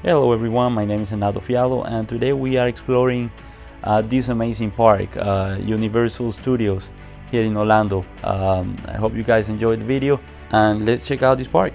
Hello everyone, my name is Renato Fialo and today we are exploring this amazing park, Universal Studios here in Orlando. I hope you guys enjoyed the video and let's check out this park.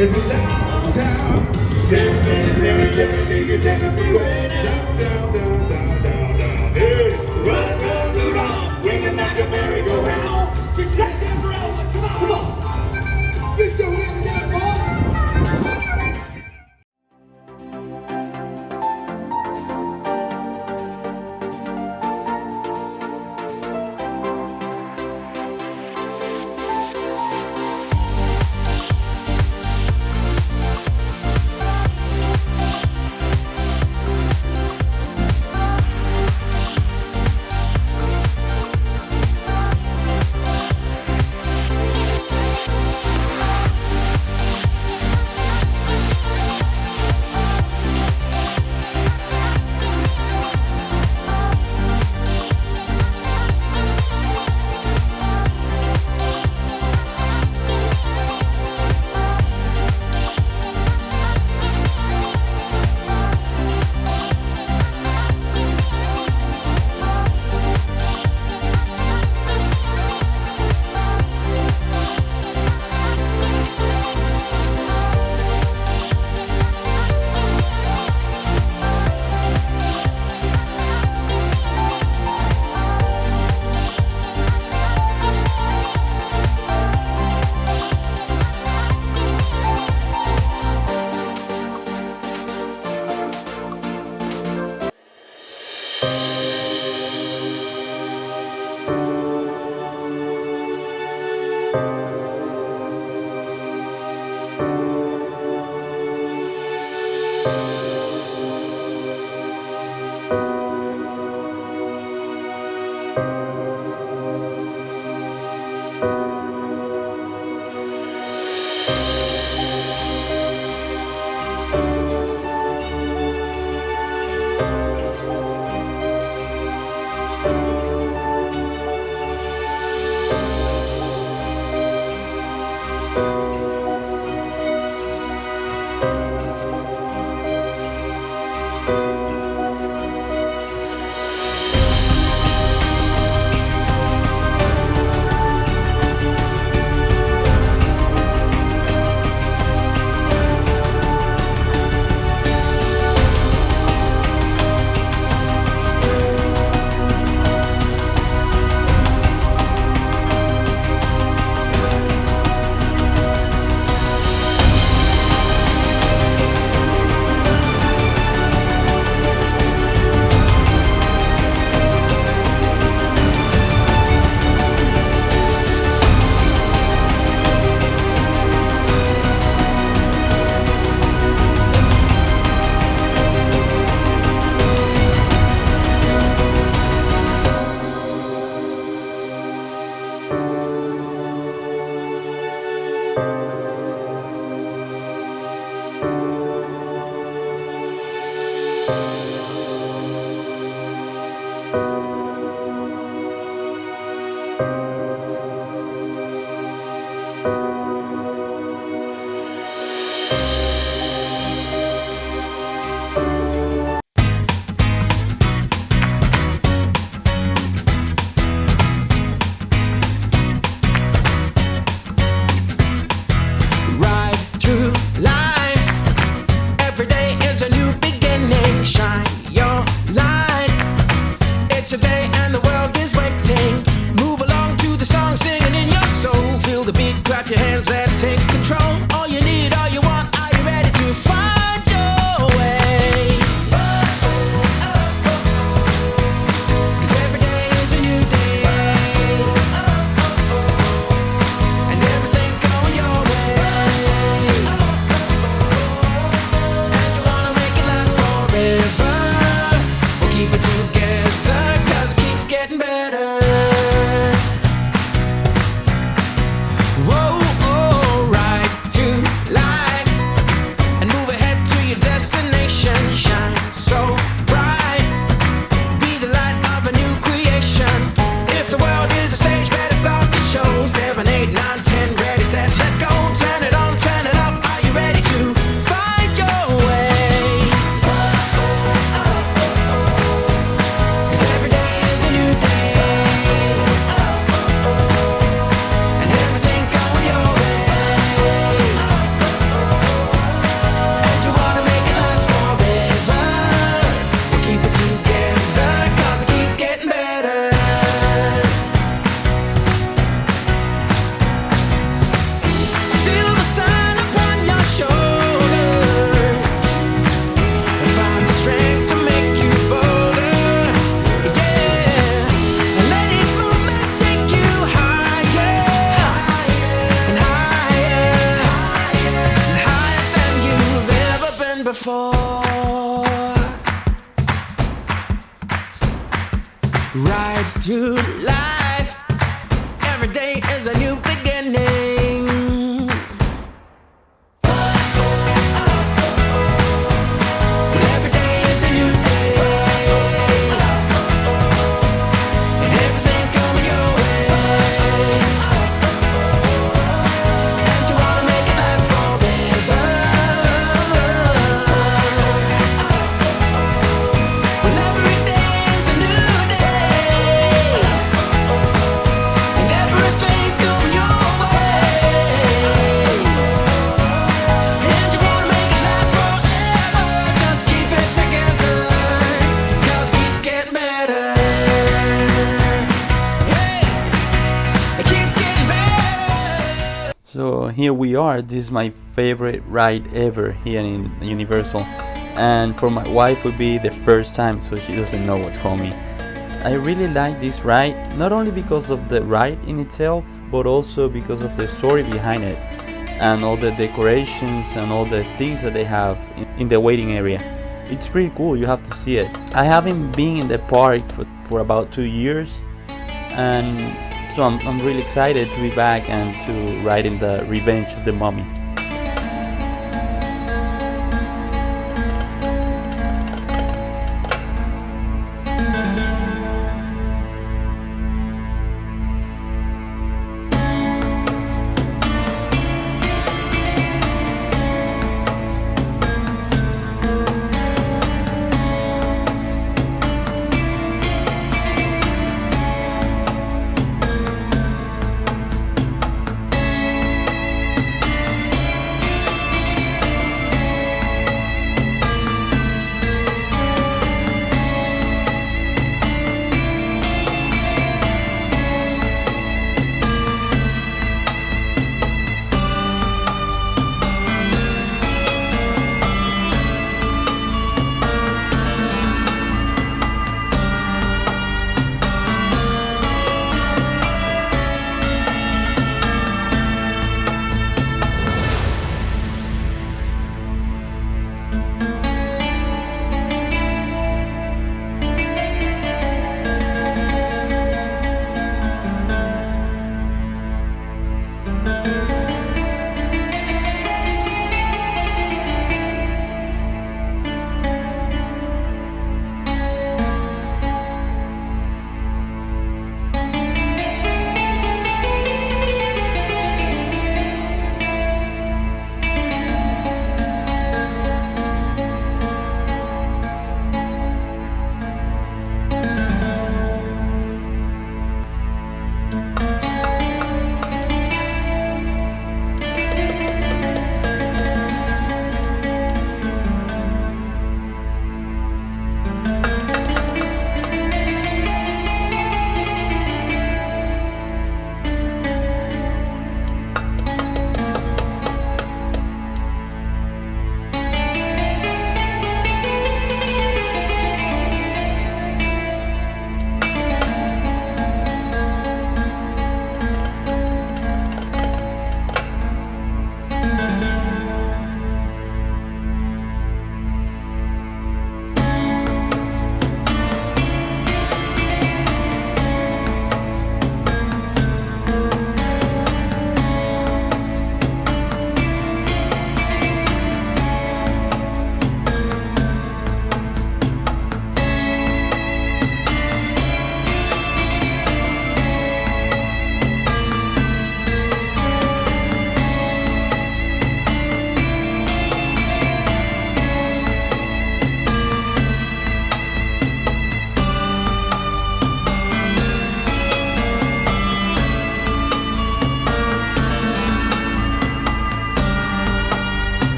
it from downtown. Take a few down, down, down, down, down, down. Hey, run, run, Rudolph, ringing like a merry-go-round. Get your hands around, come on, come on. Get your hands together, boy. ride through life. Every day is a new beginning. Every day is a new day, and everything's coming your way. And you wanna make it last forever. Well, every day is a new day, and everything's coming your way. And you wanna make it last forever. Just keep it together, 'cause it keeps getting better. Hey, it keeps getting better. So here we are. This is my favorite ride ever here in Universal, and for my wife would be the first time, so she doesn't know what's coming. I really like this ride, not only because of the ride in itself, but also because of the story behind it and all the decorations and all the things that they have in the waiting area. It's pretty cool. You have to see it. I haven't been in the park for about 2 years, and so I'm really excited to be back and to ride in the Revenge of the Mummy.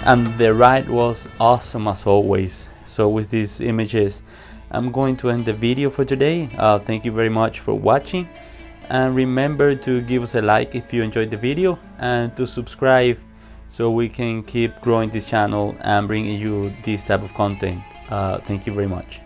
And the ride was awesome as always. So with these images, I'm going to end the video for today. Thank you very much for watching, and remember to give us a like if you enjoyed the video, and to subscribe so we can keep growing this channel and bringing you this type of content. Thank you very much.